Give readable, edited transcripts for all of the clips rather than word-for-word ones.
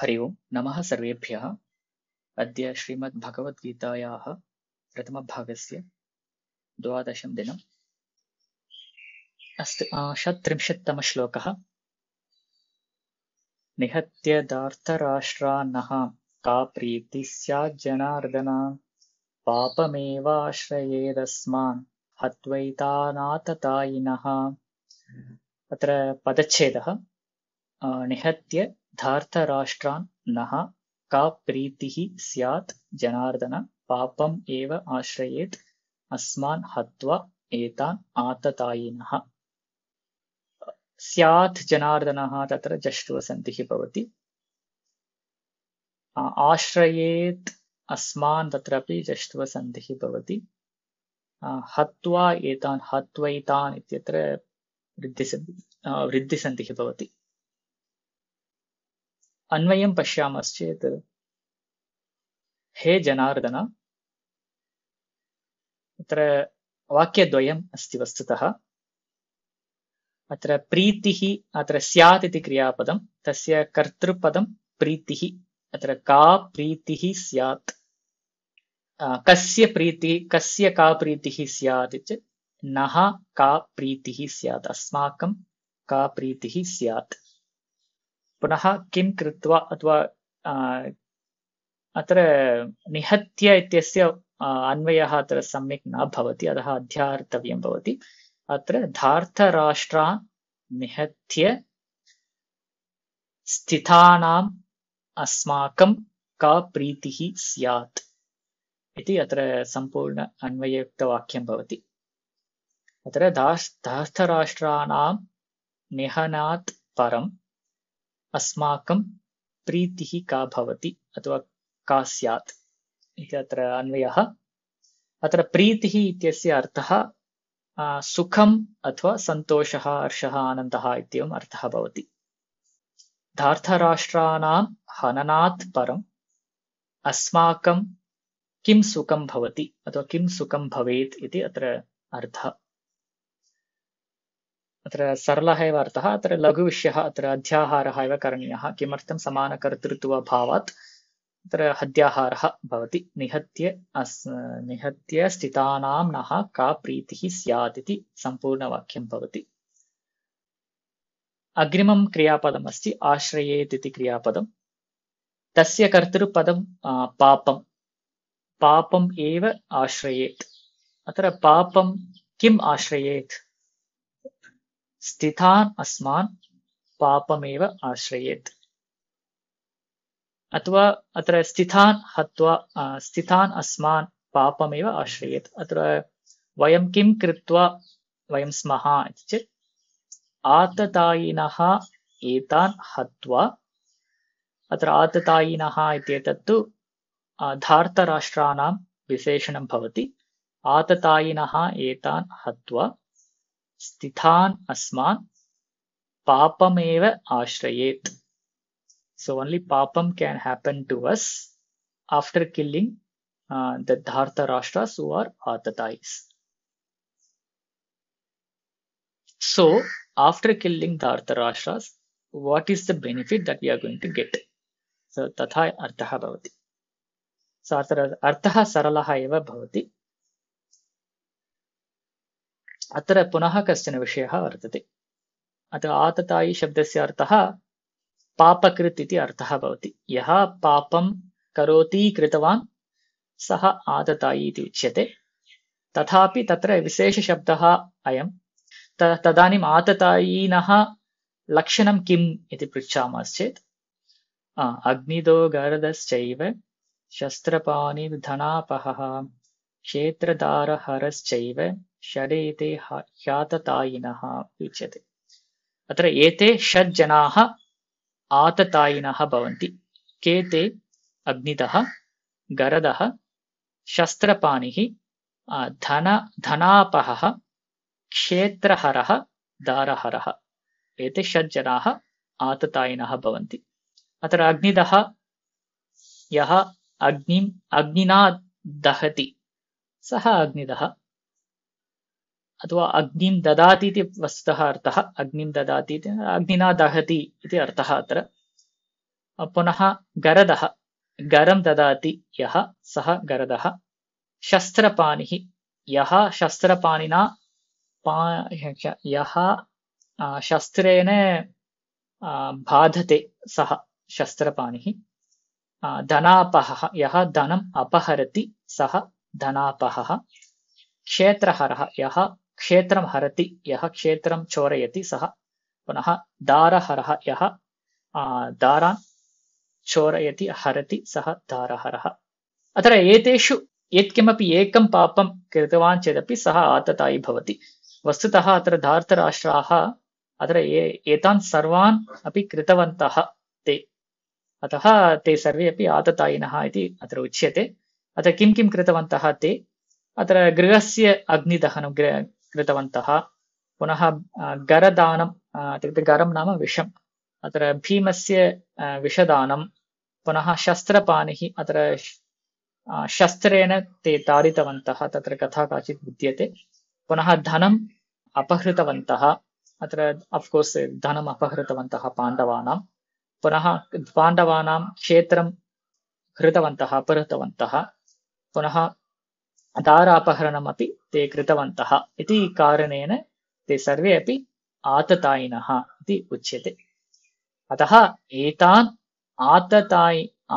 हरि ओम् नमः सर्वेभ्यः। अद्य श्रीमद्भगवद्गीतायाः प्रथमभागस्य 12 दिनम् अस्ति। 37तमश्लोकः। निहत्य धार्तराष्ट्रान्नः का प्रीतिः स्यात् जनार्दन पापमेवाश्रयेदस्मान् हत्वैतानाततायिनः। अत्र पदच्छेदः। निहत्य धार्तराष्ट्रान् नः का प्रीतिः स्यात् जनार्दन पापम् एव आश्रयेत् अस्मान् हत्वा एतान् आततायिनः। स्यात् जनार्दनः तत्र जष्टुवसन्धिः भवति। आश्रयेत् अस्मान् तत्रापि जष्टुवसन्धिः भवति। हत्वा एतान् हत्वैतान् इत्यत्र वृद्धिसन्धिः भवति। अन्वयं पश्यामश्चेत् हे जनार्दन, अत्र वाक्यद्वयम् अस्ति वस्तुतः। अत्र प्रीतिः अत्र स्यात् इति क्रियापदं, तस्य कर्तृपदं प्रीतिः। अत्र का प्रीतिः स्यात्, कस्य प्रीतिः, कस्य का प्रीतिः स्यात् इति नः का प्रीतिः स्यात्, अस्माकं का प्रीतिः स्यात्। पुनः किं कृत्वा अथवा अत्र निहत्य इत्यस्य अन्वयः अत्र सम्यक् न भवति, अतः अध्यार्तव्यं भवति। अत्र धार्तराष्ट्रान् निहत्य स्थितानाम् अस्माकं का प्रीतिः स्यात् इति अत्र सम्पूर्ण अन्वययुक्तवाक्यं भवति। अत्र धार्तराष्ट्राणां निहनात् परम् अस्माकं प्रीतिः का भवति अथवा का स्यात् इति अत्र अन्वयः। अत्र प्रीतिः इत्यस्य अर्थः सुखम् अथवा सन्तोषः, हर्षः, आनन्दः इत्येवम् अर्थः भवति। धार्तराष्ट्राणां हननात् परम् अस्माकं किं सुखं भवति अथवा किं सुखं भवेत् इति अत्र अर्थः। अत्र सरलः एव अर्थः। अत्र लघुविषयः, अत्र अध्याहारः एव करणीयः। किमर्थं समानकर्तृत्वभावात् अत्र अध्याहारः भवति। निहत्य स्थितानां नः का प्रीतिः स्यात् इति सम्पूर्णवाक्यं भवति। अग्रिमं क्रियापदम् अस्ति आश्रयेत् इति क्रियापदं। तस्य कर्तृपदं पापं, पापम् एव आश्रयेत्। अत्र पापं किम् आश्रयेत्, स्थितान् अस्मान् पापमेव आश्रयेत्। अथवा अत्र स्थितान् हत्वा स्थितान् अस्मान् पापमेव आश्रयेत्। अत्र वयं किं कृत्वा वयं स्मः इति चेत् आततायिनः एतान् हत्वा। अत्र आततायिनः इत्येतत्तु धार्तराष्ट्राणां विशेषणं भवति। आततायिनः एतान् हत्वा स्थितान् अस्मान् पापमेव आश्रयेत्. So only papam can happen to us after killing the Dhartarashtras who are Atatayis. So after killing Dhartarashtras, what is the benefit that we are going to get? So tatha artha bhavati. So artha saralah eva bhavati. अत्र पुनः कश्चन विषयः वर्तते। अत्र आततायि शब्दस्य अर्थः पापकृत् इति अर्थः भवति। यः पापं करोति कृतवान् सः आततायि इति उच्यते। तथापि तत्र विशेषशब्दः अयं। तदानीम् आततायिनः लक्षणं किम् इति पृच्छामश्चेत् अग्निदो गरदश्चैव शस्त्रपाणिर्धनापहः क्षेत्रदारहरश्चैव षडेते ह्याततायिनः उच्यते। अत्र एते षड् जनाः आततायिनः भवन्ति। के ते? अग्निदः, गरदः, शस्त्रपाणिः, धनापहः, क्षेत्रहरः, दारहरः। एते षड् जनाः आततायिनः भवन्ति। अत्र अग्निदः यः अग्निना दहति सः अग्निदः, अथवा अग्निं ददाति इति वस्तुतः अर्थः। अग्निं ददाति इति अग्निना दहति इति अर्थः अत्र। पुनः गरदः गरं ददाति यः सः गरदः शस्त्रपाणिः यः शस्त्रपाणिना यः शस्त्रेण बाधते सः शस्त्रपाणिः धनापहः यः धनम् अपहरति सः धनापहः क्षेत्रहरः यः क्षेत्रं हरति यः क्षेत्रं चोरयति सः पुनः दारहरः यः दारान् चोरयति हरति सः दारहरः अत्र एतेषु यत्किमपि एकं पापं कृतवान् चेदपि सः आततायी भवति वस्तुतः अत्र धार्तराष्ट्राः अत्र एतान् सर्वान् अपि कृतवन्तः ते अतः ते सर्वे अपि आततायिनः इति अत्र उच्यते अत्र किं किं कृतवन्तः ते अत्र गृहस्य अग्निदहनं कृतवन्तः पुनः गरदानं इत्युक्ते गरं नाम विषम् अत्र भीमस्य विषदानं पुनः शस्त्रपाणिः अत्र शस्त्रेण ते ताडितवन्तः तत्र कथा काचित् विद्यते पुनः धनम् अपहृतवन्तः अत्र अफ्कोर्स् धनम् अपहृतवन्तः पाण्डवानां पुनः पाण्डवानां क्षेत्रं हृतवन्तः अपहृतवन्तः पुनः दारापहरणमपि ते कृतवन्तः इति कारणेन ते सर्वे अपि आततायिनः इति उच्यते अतः एतान्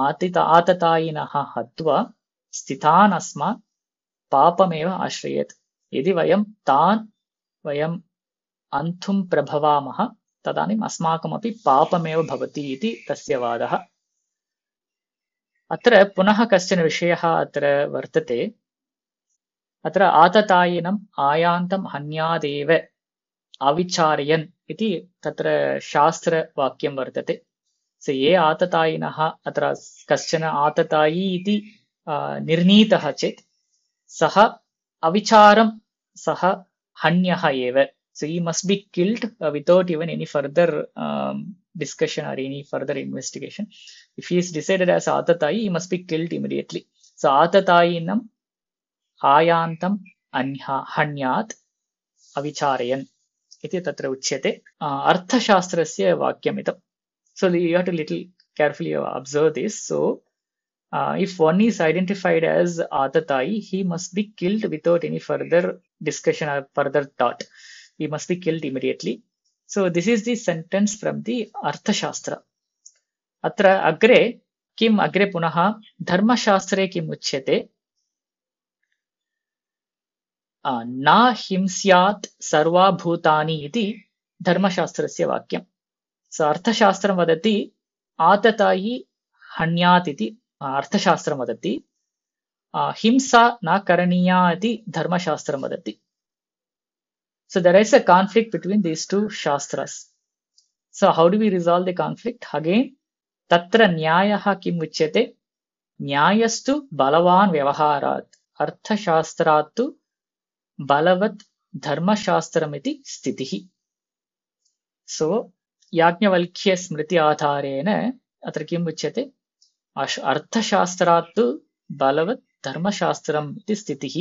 आततायिनः हत्वा स्थितान् अस्मान् पापमेव आश्रयेत् यदि वयम् अन्धुं प्रभवामः तदानीम् अस्माकमपि पापमेव भवति इति तस्य वादः अत्र पुनः कश्चन विषयः अत्र वर्तते अत्र आततायिनम् आयान्तं हन्यादेव अविचारयन् इति तत्र शास्त्रवाक्यं वर्तते ये आततायिनः अत्र कश्चन आततायी इति निर्णीतः चेत् सः अविचारं सः हन्यः एव so he must be killed without even any further discussion or any further investigation if he is decided as atatayi he must be killed immediately so atatayinam आयान्तं हन्यात् अविचारयन् इति तत्र उच्यते अर्थशास्त्रस्य वाक्यमिदं so you have to little carefully observe this so if one is identified as atatayi he must be killed without any further discussion or further thought he must be killed immediately so this is the sentence from the arthashastra अत्र अग्रे पुनः धर्मशास्त्रे किम् उच्यते न हिंस्यात् सर्वभूतानि इति धर्मशास्त्रस्य वाक्यं सो अर्थशास्त्रं वदति आततायी हन्यात् इति अर्थशास्त्रं वदति हिंसा न करणीया इति धर्मशास्त्रं वदति so there is a conflict between these two shastras so how do we resolve the conflict again tatra न्यायः किम् उच्यते न्यायस्तु बलवान् व्यवहारात् अर्थशास्त्रात् तु बलवत् धर्मशास्त्रमिति स्थितिः सो याज्ञवल्क्य स्मृति आधारेण अत्र किम् उच्यते अर्थशास्त्रात् तु बलवत् धर्मशास्त्रम् इति स्थितिः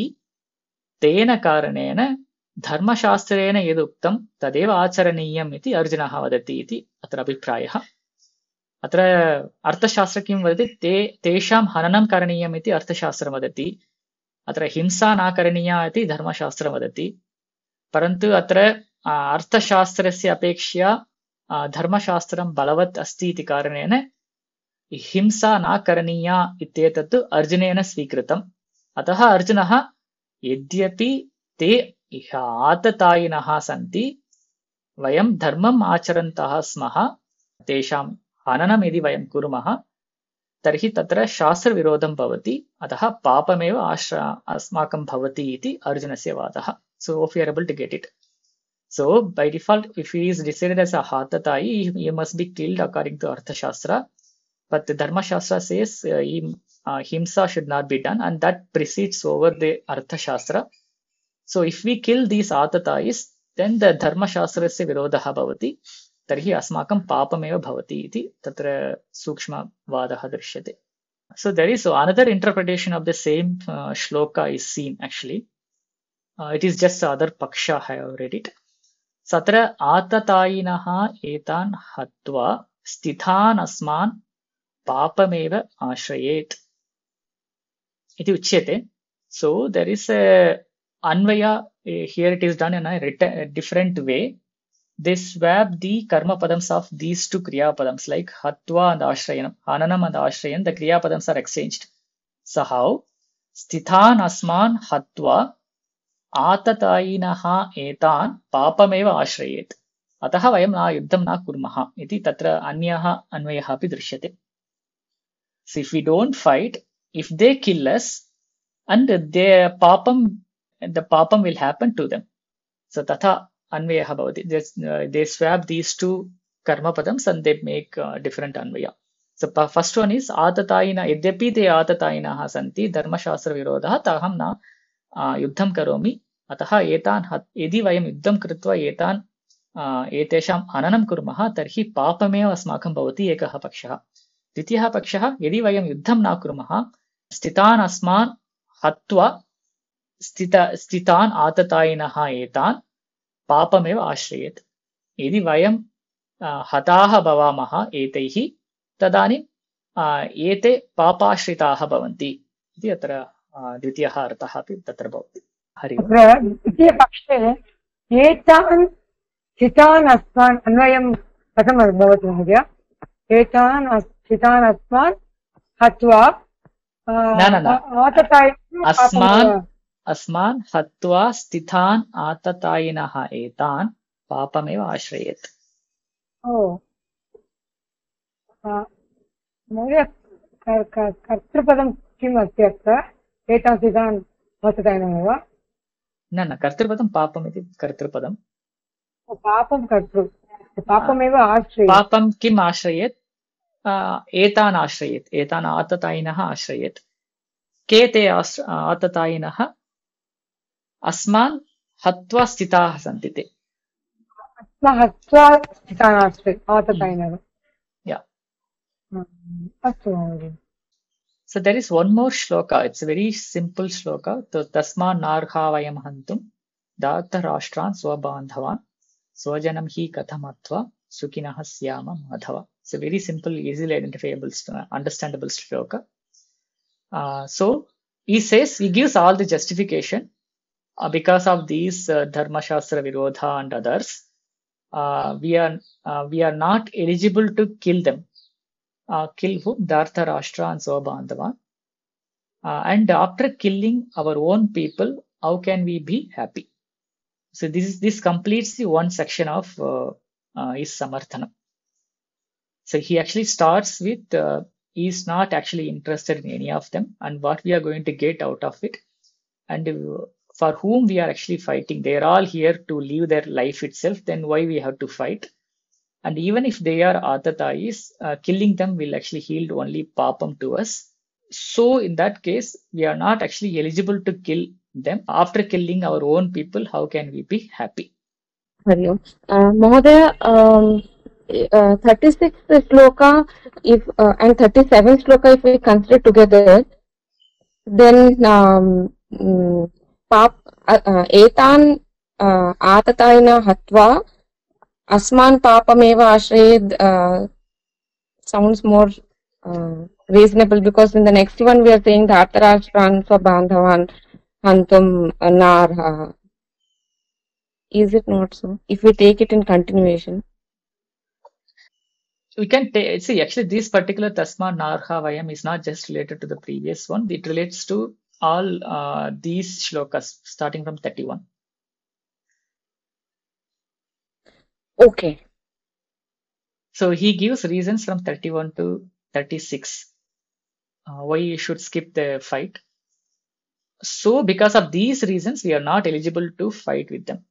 तेन कारणेन धर्मशास्त्रेण यदुक्तं तदेव आचरणीयम् इति अर्जुनः वदति इति अत्र अभिप्रायः अत्र अर्थशास्त्र किं वदति तेषां हननं करणीयम् इति अर्थशास्त्रं वदति अत्र हिंसा न करणीया इति धर्मशास्त्रं वदति परन्तु अत्र अर्थशास्त्रस्य अपेक्षया धर्मशास्त्रं बलवत् अस्ति इति कारणेन हिंसा न करणीया इत्येतत् अर्जुनेन स्वीकृतम् अतः अर्जुनः यद्यपि ते आततायिनः सन्ति वयं धर्मम् आचरन्तः स्मः तेषां हननं यदि वयं कुर्मः तर्हि तत्र शास्त्रविरोधं भवति अतः पापमेव अस्माकं भवति इति अर्जुनस्य वादः so if you are able to get it so by default if he is decided as a hatatayi he must be killed according to arthashastra but the dharma shastra says himsa should not be done and that precedes over the arthashastra so if we kill these atatayis then the dharma shastrasya virodhah bhavati तर्हि अस्माकं पापमेव भवति इति तत्र सूक्ष्मवादः दृश्यते so there is another interpretation of the same shloka is seen actually it is just other paksha I have read it सत्र आततायिनः एतान् हत्वा स्थितान् अस्मान् पापमेव आश्रयेत् इति उच्यते. So there is a Anvaya, here it is done in a different way. They swap the karma padams of these two kriya padams like hatva and ashrayanam, hananam and ashrayan, the kriya padams are exchanged. So how? Stithan asman hatva आततायिनः एतान् पापमेव आश्रयेत् अतः वयं न युद्धं न कुर्मः इति तत्र अन्यः अन्वयः अपि दृश्यते. So if we don't fight, if they kill us, and the papam will happen to them. So tatha अन्वयः भवति. They swap these two karma padams and they make different Anvay. So first one is आततायिनः, यद्यपि ते आततायिनः सन्ति धर्मशास्त्रविरोधः ताहं न युद्धं करोमि अतः एतान् यदि वयं युद्धं कृत्वा एतान् एतेषां हननं कुर्मः तर्हि पापमेव अस्माकं भवति एकः पक्षः. द्वितीयः पक्षः यदि वयं युद्धं न कुर्मः स्थितान् अस्मान् हत्वा स्थितान् आततायिनः एतान् पापमेव आश्रयेत्. यदि वयं हताः भवामः एतैः तदानीं एते पापाश्रिताः भवन्ति इति अत्र द्वितीयः अर्थः अपि तत्र भवति. हरि ओम्. द्वितीयपक्षे एतान् स्थितान् अस्मान् अन्वयं कथं भवति महोदय? एतान् स्थितान् अस्मान् हत्वा अस्मान् हत्वा स्थितान् आततायिनः एतान् पापमेव आश्रयेत्. महोदय कर्तृपदं किम् अस्ति अत्र? एतान् स्थितान् आततायिनः वा? न कर्तृपदं पापम् इति कर्तृपदं. पापं कर्तृ पापमेव आश्रयेत्. पापं किम् आश्रयेत्? एतान् आश्रयेत्, एतान् आततायिनः आश्रयेत्. के ते आततायिनः? अस्मान् हत्वा स्थिताः सन्ति ते. हत्वा स्थितान् आततायिनः. अस्तु महोदय. So there is one more shloka. It's a very simple shloka. Tasma narha vayam hantum data rashtran swabandhavan swajanam hi kathamatva sukinaha syama madhava. It's a very simple, easily identifiable, understandable shloka. So he says, he gives all the justification because of these dharma shastra virodha and others. We are not eligible to kill them. Kill whom? Dharta Rashtra and Swabandhavan. And after killing our own people, how can we be happy? So this completes the one section of his Samarthana. So he actually starts with he is not actually interested in any of them and what we are going to get out of it, and for whom we are actually fighting. They are all here to live their life itself. Then why we have to fight? And even if they are atatayis, killing them will actually yield only papam to us. So in that case, we are not actually eligible to kill them. After killing our own people, how can we be happy? Hari Om. Mahodaya, 36 shloka and 37 shloka, if we consider together, then etan atatayina hatva asman papameva ashrayed sounds more reasonable, because in the next one we are saying dhartarashtran swabandhavan hantum narha. Is it not so? If we take it in continuation, we can see actually this particular tasma narha vayam is not just related to the previous one. It relates to all these shlokas starting from 31. Okay. So he gives reasons from 31 to 36 why you should skip the fight. So because of these reasons, we are not eligible to fight with them.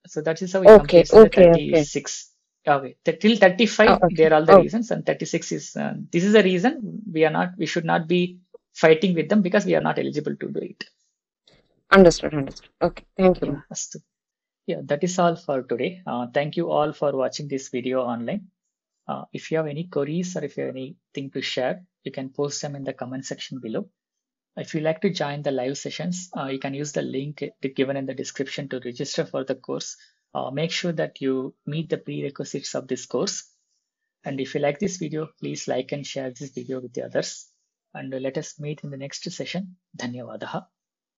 So that is how we complete the 36. Okay. Till 35, there are all the reasons, and 36 is this is the reason we should not be fighting with them because we are not eligible to do it. Understood. Okay, thank you. Yeah, that is all for today. Thank you all for watching this video online. If you have any queries or if you have anything to share, you can post them in the comment section below. If you like to join the live sessions, you can use the link given in the description to register for the course. Make sure that you meet the prerequisites of this course. And if you like this video, please like and share this video with the others. And let us meet in the next session. Dhanyavadaha.